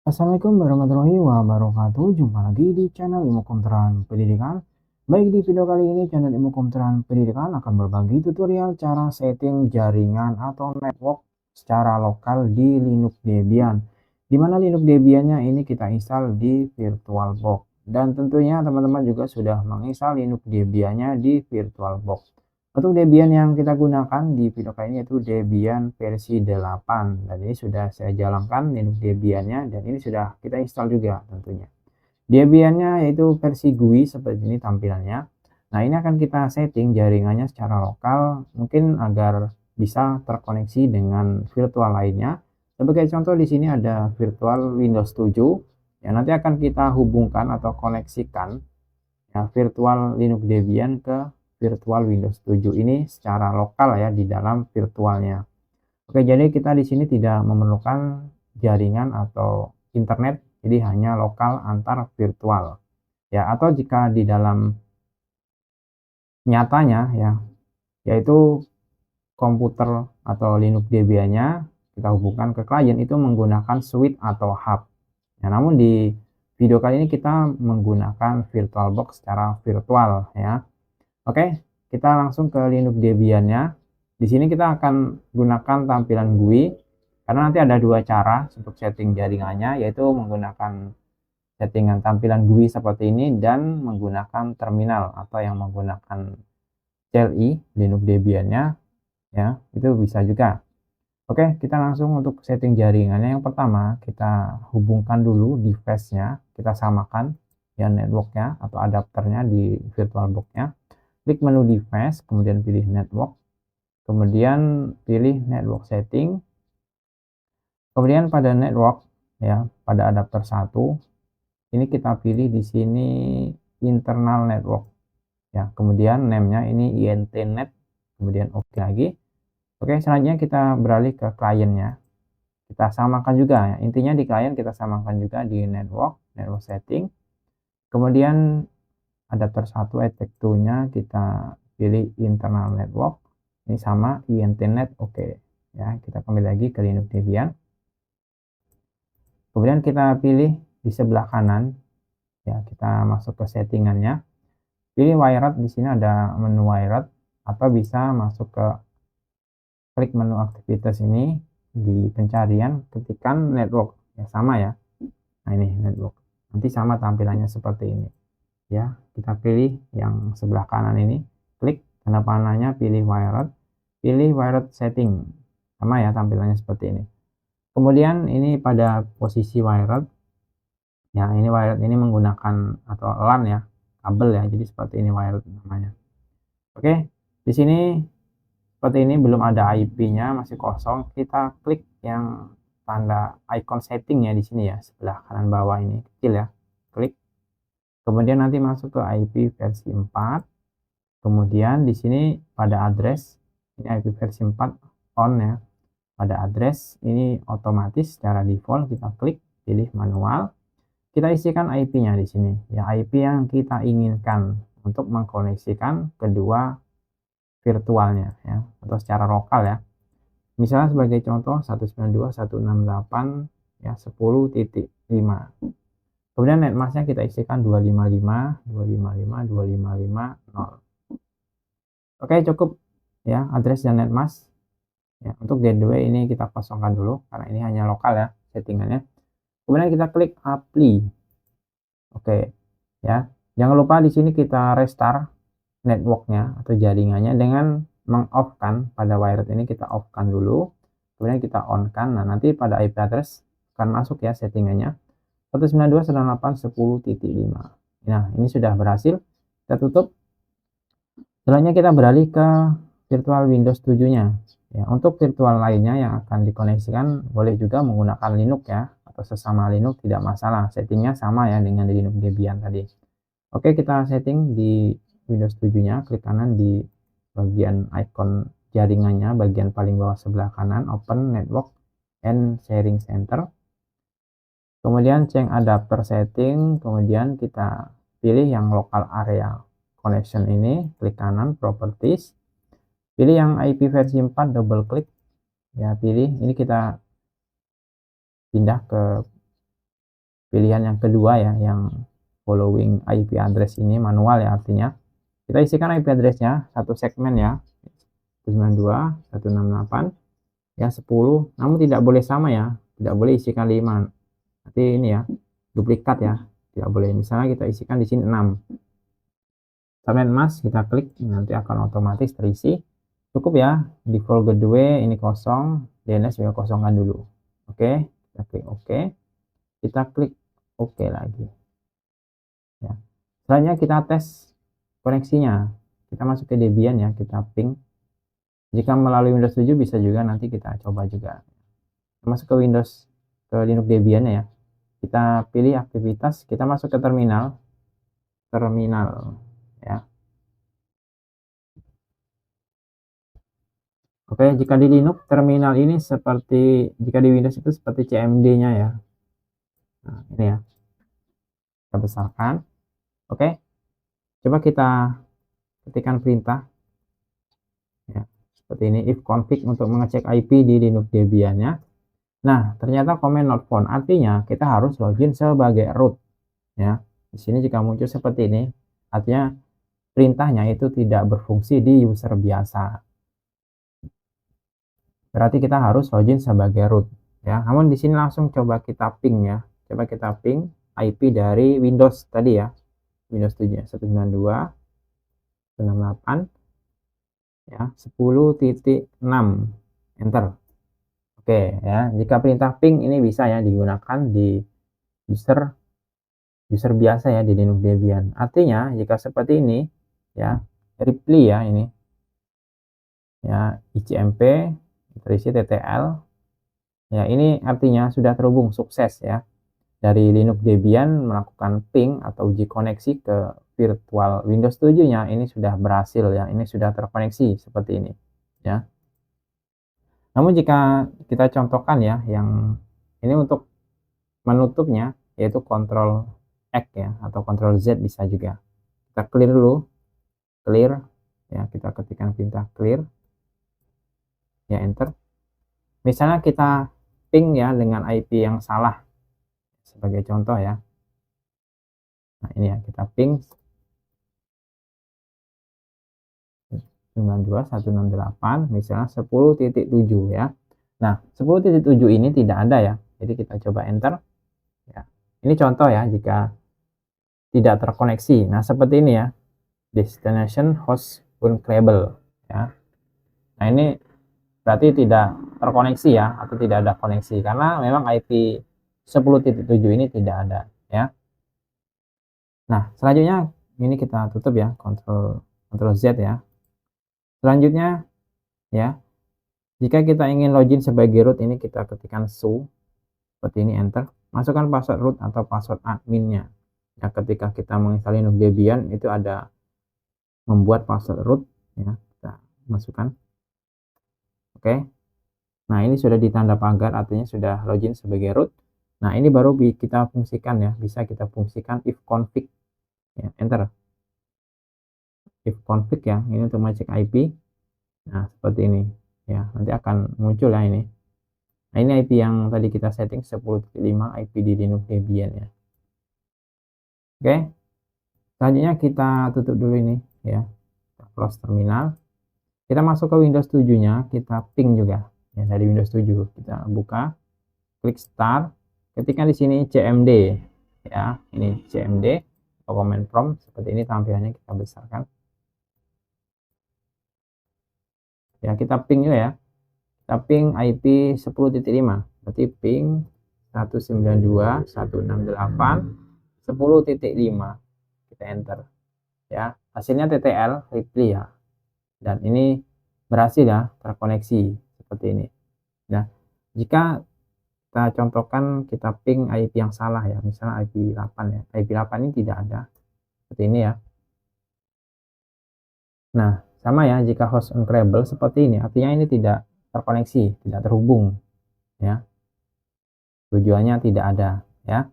Assalamualaikum warahmatullahi wabarakatuh. Jumpa lagi di channel Ilmu Komputeran Pendidikan. Baik, di video kali ini channel Ilmu Komputeran Pendidikan akan berbagi tutorial cara setting jaringan atau network secara lokal di Linux Debian. Di mana Linux Debian-nya ini kita install di VirtualBox. Dan tentunya teman-teman juga sudah menginstal Linux Debian-nya di VirtualBox. Untuk Debian yang kita gunakan di video kali ini yaitu Debian versi 8, dan ini sudah saya jalankan Linux Debian-nya, dan ini sudah kita install juga tentunya. Debian-nya yaitu versi GUI seperti ini tampilannya. Nah, ini akan kita setting jaringannya secara lokal mungkin agar bisa terkoneksi dengan virtual lainnya. Sebagai contoh di sini ada virtual Windows 7 yang nanti akan kita hubungkan atau koneksikan ya virtual Linux Debian ke virtual Windows 7 ini secara lokal ya di dalam virtualnya. Oke, jadi kita di sini tidak memerlukan jaringan atau internet, jadi hanya lokal antar virtual. Ya, atau jika di dalam nyatanya ya, yaitu komputer atau Linux Debian-nya kita hubungkan ke klien itu menggunakan switch atau hub. Ya, namun di video kali ini kita menggunakan VirtualBox secara virtual ya. Oke, kita langsung ke Linux Debian-nya. Di sini kita akan gunakan tampilan GUI karena nanti ada dua cara untuk setting jaringannya, yaitu menggunakan settingan tampilan GUI seperti ini dan menggunakan terminal atau yang menggunakan CLI Linux Debian-nya ya, itu bisa juga. Oke, kita langsung untuk setting jaringannya. Yang pertama, kita hubungkan dulu device-nya, kita samakan ya network-nya atau adapternya di VirtualBox-nya. Klik menu device, kemudian pilih network, kemudian pilih network setting, kemudian pada network ya, pada adapter 1 ini kita pilih di sini internal network ya, kemudian name-nya ini intnet, kemudian oke lagi. Oke, selanjutnya kita beralih ke kliennya, kita samakan juga ya, intinya di klien kita samakan juga di network setting, kemudian adapter 1 etec 2-nya kita pilih internal network, ini sama intnet oke ya. Kita kembali lagi ke Linux Debian, kemudian kita pilih di sebelah kanan ya, kita masuk ke settingannya, pilih wired. Di sini ada menu wired, atau bisa masuk ke klik menu aktivitas ini di pencarian, ketikkan network ya, sama ya. Nah, ini network, nanti sama tampilannya seperti ini ya. Kita pilih yang sebelah kanan ini, klik tanda panahnya, pilih wired setting, sama ya tampilannya seperti ini. Kemudian ini pada posisi wired ya, ini wired ini menggunakan atau LAN ya, kabel ya, jadi seperti ini wired namanya. Oke, di sini seperti ini belum ada IP-nya, masih kosong. Kita klik yang tanda icon setting ya di sini ya, sebelah kanan bawah ini kecil ya, klik. Kemudian nanti masuk ke IP versi 4. Kemudian di sini pada address ini IP versi 4 on ya. Pada address ini otomatis secara default, kita klik, pilih manual. Kita isikan IP-nya di sini ya, IP yang kita inginkan untuk mengkoneksikan kedua virtualnya ya, atau secara lokal ya. Misalnya sebagai contoh 192.168 ya 10.5. Kemudian netmasknya kita isikan 255.255.255.0. Oke, cukup ya address dan netmask ya. Untuk gateway ini kita kosongkan dulu karena ini hanya lokal ya settingannya. Kemudian kita klik apply. Oke ya, jangan lupa di sini kita restart networknya atau jaringannya dengan meng-off-kan pada wired ini, kita off-kan dulu, kemudian kita on-kan. Nah, nanti pada IP address akan masuk ya settingannya 192.168.10.5. Nah, ini sudah berhasil. Kita tutup. Selanjutnya kita beralih ke virtual Windows 7-nya. Ya, untuk virtual lainnya yang akan dikoneksikan boleh juga menggunakan Linux ya, atau sesama Linux tidak masalah. Settingnya sama ya dengan di Linux Debian tadi. Oke, kita setting di Windows 7-nya, klik kanan di bagian icon jaringannya, bagian paling bawah sebelah kanan, open network and sharing center. Kemudian change adapter setting, kemudian kita pilih yang local area connection ini, klik kanan properties, pilih yang IP versi 4, double klik ya, pilih ini, kita pindah ke pilihan yang kedua ya, yang following IP address ini manual ya, artinya kita isikan IP address-nya satu segmen ya, 192.168 ya 10, namun tidak boleh sama ya, tidak boleh isikan 5. Nanti ini ya, duplikat ya, tidak boleh. Misalnya kita isikan di sini 6. Subnet mask kita klik, nanti akan otomatis terisi. Cukup ya, default gateway ini kosong, DNS juga kosongkan dulu. Oke, kita klik OK. Kita klik OK lagi. Ya. Selanjutnya kita tes koneksinya. Kita masuk ke Debian ya, kita ping. Jika melalui Windows 7 bisa juga, nanti kita coba juga. Masuk ke Windows, ke Linux Debian ya. Kita pilih aktivitas, kita masuk ke terminal ya. Oke, jika di Linux terminal ini seperti, jika di Windows itu seperti CMD-nya ya. Nah, ini ya. Kita besarkan. Oke. Coba kita ketikkan perintah ya. Seperti ini, if config untuk mengecek IP di Linux Debian-nya. Nah, ternyata command not found, artinya kita harus login sebagai root ya. Di sini jika muncul seperti ini, artinya perintahnya itu tidak berfungsi di user biasa. Berarti kita harus login sebagai root ya. Namun di sini langsung coba kita ping ya. Coba kita ping IP dari Windows tadi ya. Windows 7 192.168 ya 10.6 enter. Oke ya, jika perintah ping ini bisa ya digunakan di user biasa ya di Linux Debian. Artinya jika seperti ini ya, reply ya ini ya, ICMP terisi TTL ya, ini artinya sudah terhubung sukses ya. Dari Linux Debian melakukan ping atau uji koneksi ke virtual Windows 7-nya ini sudah berhasil ya, ini sudah terkoneksi seperti ini ya. Namun jika kita contohkan ya, yang ini untuk menutupnya yaitu Ctrl X ya, atau Ctrl Z bisa juga. Kita clear dulu, clear ya, kita ketikkan perintah clear ya, enter. Misalnya kita ping ya dengan IP yang salah sebagai contoh ya. Nah ini ya, kita ping 92.168 misalnya 10.7 ya. Nah 10.7 ini tidak ada ya, jadi kita coba enter ya. Ini contoh ya jika tidak terkoneksi. Nah seperti ini ya, destination host unclaimed ya. Nah ini berarti tidak terkoneksi ya, atau tidak ada koneksi karena memang IP 10.7 ini tidak ada ya. Nah selanjutnya ini kita tutup ya, Ctrl Z ya. Selanjutnya ya, jika kita ingin login sebagai root, ini kita ketikkan su seperti ini, enter. Masukkan password root atau password adminnya ya. Ketika kita menginstal Linux Debian itu ada membuat password root ya, kita masukkan. Oke. Nah ini sudah ditanda pagar, artinya sudah login sebagai root. Nah ini baru kita fungsikan ya, bisa kita fungsikan if config ya, enter. If config ya, ini untuk mengecek IP. Nah seperti ini ya, nanti akan muncul ya ini. Nah ini IP yang tadi kita setting 10.5 IP di Linux Debian ya. Oke, selanjutnya kita tutup dulu ini ya, kita close terminal. Kita masuk ke Windows 7 nya, kita ping juga ya, dari Windows 7 kita buka, klik start, ketikkan di sini cmd ya, ini cmd atau command prompt seperti ini tampilannya, kita besarkan ya. Kita ping juga ya, kita ping IP 10.5 berarti ping 192.168.10.5, kita enter ya. Hasilnya TTL reply ya, dan ini berhasil ya terkoneksi seperti ini. Nah jika kita contohkan kita ping IP yang salah ya, misalnya IP 8 ya, IP 8 ini tidak ada seperti ini ya. Nah sama ya, jika host unclaimed seperti ini, artinya ini tidak terkoneksi, tidak terhubung ya, tujuannya tidak ada ya.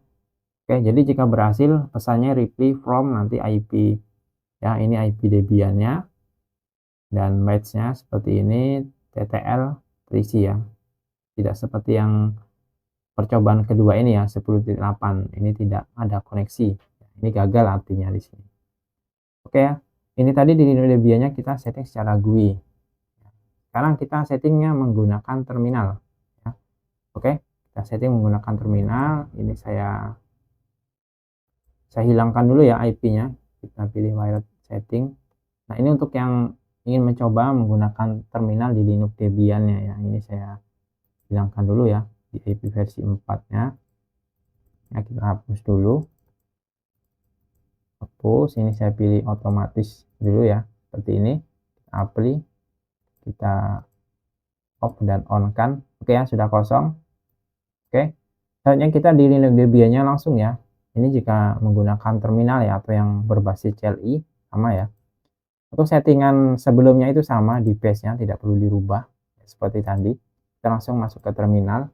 Oke, jadi jika berhasil pesannya reply from nanti IP ya, ini IP Debian-nya dan match-nya seperti ini, TTL terisi ya, tidak seperti yang percobaan kedua ini ya 10.8 ini tidak ada koneksi. Ini gagal artinya di sini. Oke ya. Ini tadi di Linux Debian-nya kita setting secara GUI. Sekarang kita settingnya menggunakan terminal ya. Oke, kita setting menggunakan terminal. Ini saya hilangkan dulu ya IP-nya. Kita pilih wired setting. Nah, ini untuk yang ingin mencoba menggunakan terminal di Linux Debian-nya ya. Ini saya hilangkan dulu ya di IP versi 4-nya. Ya, kita hapus dulu. Hapus, ini saya pilih otomatis dulu ya. Seperti ini. Apply, kita off dan on kan. Oke ya, sudah kosong. Oke. Selanjutnya kita di Linux Debian-nya langsung ya. Ini jika menggunakan terminal ya atau yang berbasis CLI sama ya. Untuk settingan sebelumnya itu sama di base-nya, tidak perlu dirubah seperti tadi. Kita langsung masuk ke terminal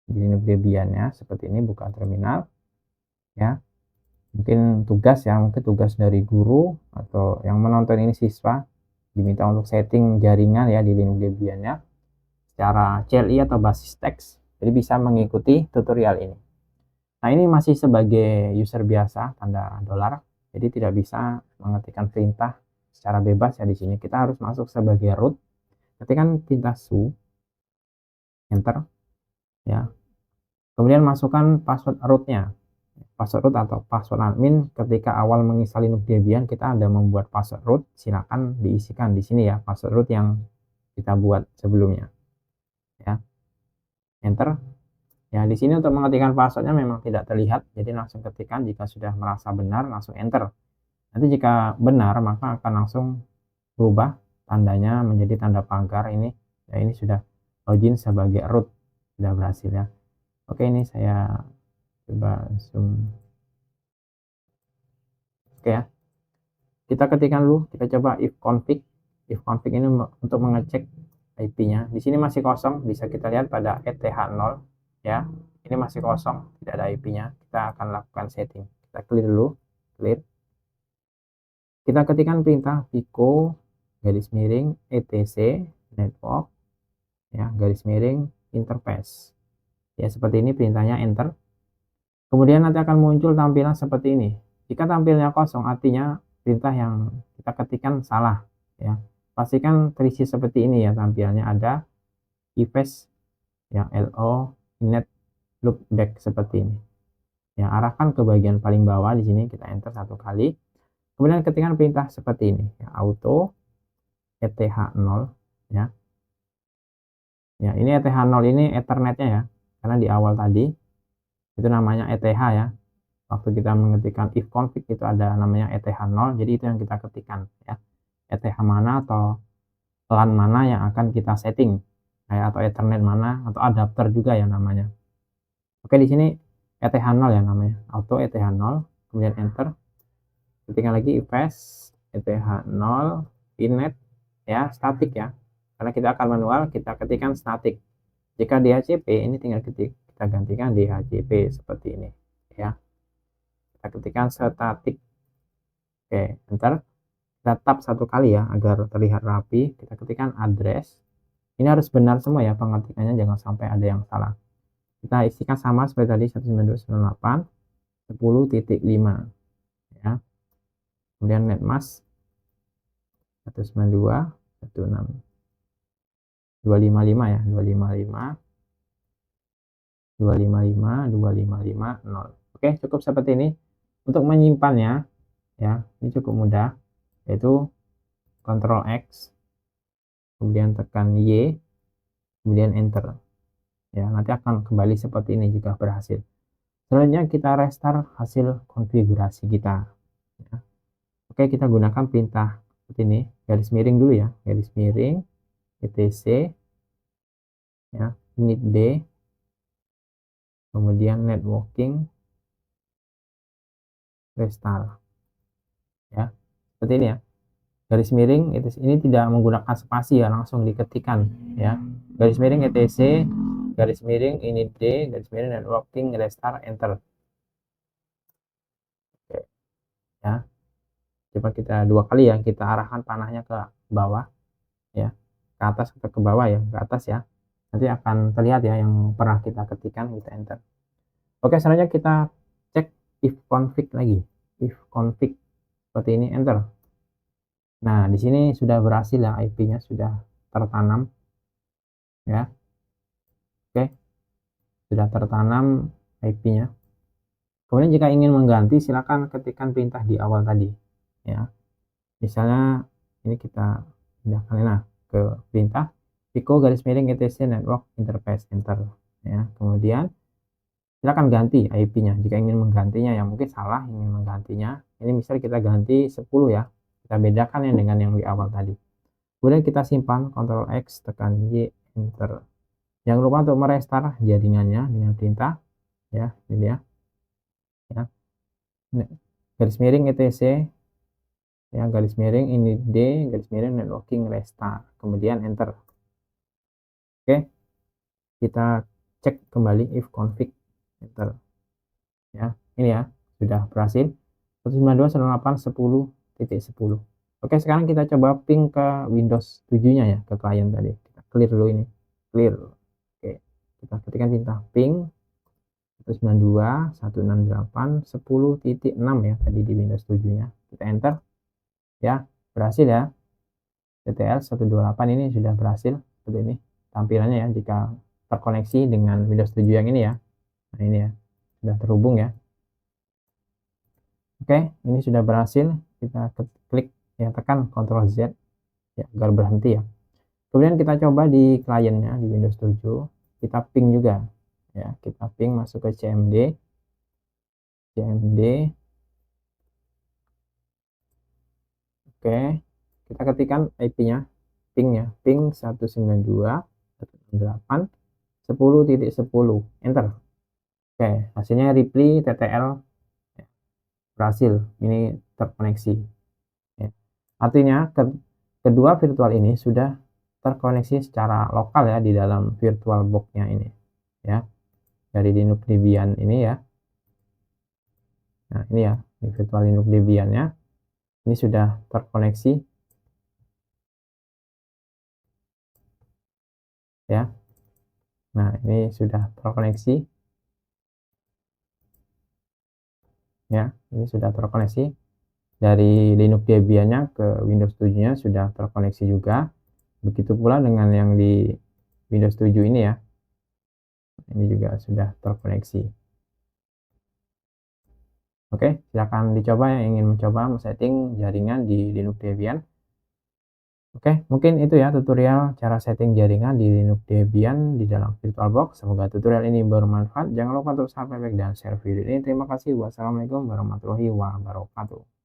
di Linux Debian-nya seperti ini, buka terminal ya. Mungkin tugas ya, mungkin tugas dari guru atau yang menonton ini siswa diminta untuk setting jaringan ya di Linux Debian-nya secara CLI atau basis teks. Jadi bisa mengikuti tutorial ini. Nah, ini masih sebagai user biasa tanda dolar. Jadi tidak bisa mengetikkan perintah secara bebas ya di sini. Kita harus masuk sebagai root. Ketikkan perintah su, enter ya. Kemudian masukkan password rootnya. Password root atau password admin ketika awal menginstal Linux Debian kita ada membuat password root, silakan diisikan di sini ya password root yang kita buat sebelumnya. Ya. Enter. Ya, di sini untuk mengetikkan passwordnya memang tidak terlihat, jadi langsung ketikkan jika sudah merasa benar langsung enter. Nanti jika benar maka akan langsung berubah tandanya menjadi tanda pagar ini. Ya, ini sudah login sebagai root, sudah berhasil ya. Oke, ini saya coba zoom. Oke ya. Kita ketikkan dulu, kita coba if config. If config ini untuk mengecek IP-nya. Di sini masih kosong, bisa kita lihat pada ETH0 ya. Ini masih kosong, tidak ada IP-nya. Kita akan lakukan setting. Kita clear dulu, clear. Kita ketikkan perintah pico garis miring etc network ya garis miring interface. Ya, seperti ini perintahnya, enter. Kemudian nanti akan muncul tampilan seperti ini. Jika tampilnya kosong artinya perintah yang kita ketikkan salah ya. Pastikan terisi seperti ini ya tampilannya, ada ifs yang lo init loopback seperti ini. Ya, arahkan ke bagian paling bawah di sini, kita enter satu kali. Kemudian ketikkan perintah seperti ini ya, auto ETH0 ya. Ya, ini ETH0 ini Ethernetnya ya. Karena di awal tadi itu namanya ETH ya. Waktu kita mengetikkan if config itu ada namanya ETH0, jadi itu yang kita ketikkan ya. ETH mana atau LAN mana yang akan kita setting ya, atau Ethernet mana atau adapter juga ya namanya. Oke, di sini ETH0 ya namanya, auto ETH0, kemudian enter. Ketikkan lagi ifs ETH0 init ya, static ya. Karena kita akan manual, kita ketikkan static. Jika DHCP ini tinggal kita gantikan DHCP seperti ini ya. Kita ketikkan static. Oke, enter. Kita tap satu kali ya agar terlihat rapi. Kita ketikkan address. Ini harus benar semua ya pengetikannya, jangan sampai ada yang salah. Kita isikan sama seperti tadi 192.168.10.5 ya. Kemudian netmask 192.168.255 ya, 255.255.255.0. Oke, cukup seperti ini. Untuk menyimpannya ya, ini cukup mudah, yaitu Ctrl X, kemudian tekan Y, kemudian enter. Ya, nanti akan kembali seperti ini jika berhasil. Selanjutnya kita restart hasil konfigurasi kita. Ya. Oke, kita gunakan perintah seperti ini, garis miring dulu ya, garis miring etc ya, init d, kemudian networking restart ya, seperti ini ya, garis miring ini tidak menggunakan spasi ya, langsung diketikkan ya, garis miring etc garis miring init d garis miring networking restart, enter. Oke ya, coba kita dua kali ya, kita arahkan panahnya ke bawah ya, ke atas atau ke bawah ya, ke atas ya, nanti akan terlihat ya yang pernah kita ketikkan, kita enter. Oke, selanjutnya kita cek if config lagi, if config seperti ini, enter. Nah, di sini sudah berhasil ya, IP-nya sudah tertanam ya. Oke, sudah tertanam IP-nya. Kemudian jika ingin mengganti, silakan ketikkan perintah di awal tadi ya. Misalnya ini kita pindahkan ke perintah pico _etc network interface, enter ya. Kemudian silakan ganti IP-nya jika ingin menggantinya ya, mungkin salah ingin menggantinya. Ini misal kita ganti 10 ya. Kita bedakan ya dengan yang di awal tadi. Kemudian kita simpan, Ctrl X, tekan Y, enter. Jangan lupa untuk merestart jaringannya dengan perintah ya, ini ya. Ya. Garis miring etc ya, garis miring ini D, garis miring networking restart, kemudian enter. Oke, kita cek kembali if config, enter ya. Ini ya sudah berhasil 192.168.10.10. Oke, sekarang kita coba ping ke Windows 7 nya ya, ke klien tadi. Kita clear dulu ini, clear. Oke, kita ketikkan perintah ping 192.168.10.6 ya tadi di Windows 7 nya. Kita enter ya, berhasil ya. TTL 128 ini sudah berhasil seperti ini tampilannya ya jika terkoneksi dengan Windows 7 yang ini ya. Nah, ini ya sudah terhubung ya. Oke, ini sudah berhasil. Kita klik ya, tekan Ctrl Z ya agar berhenti ya. Kemudian kita coba di kliennya di Windows 7, kita ping juga ya, kita ping masuk ke CMD. Oke, kita ketikkan IP-nya, ping-nya, ping 192.168.10.10, enter. Oke, hasilnya reply TTL ya, berhasil, ini terkoneksi ya. Artinya kedua virtual ini sudah terkoneksi secara lokal ya di dalam virtual box-nya ini ya, dari Linux Debian ini ya. Nah, ini ya, ini virtual Linux Debian-nya ini sudah terkoneksi ya. Nah, ini sudah terkoneksi ya, ini sudah terkoneksi dari Linux Debian-nya ke Windows 7-nya sudah terkoneksi juga. Begitu pula dengan yang di Windows 7 ini ya, ini juga sudah terkoneksi. Oke, silakan dicoba yang ingin mencoba setting jaringan di Linux Debian. Oke, mungkin itu ya tutorial cara setting jaringan di Linux Debian di dalam VirtualBox. Semoga tutorial ini bermanfaat. Jangan lupa untuk subscribe dan share video ini. Terima kasih. Wassalamualaikum warahmatullahi wabarakatuh.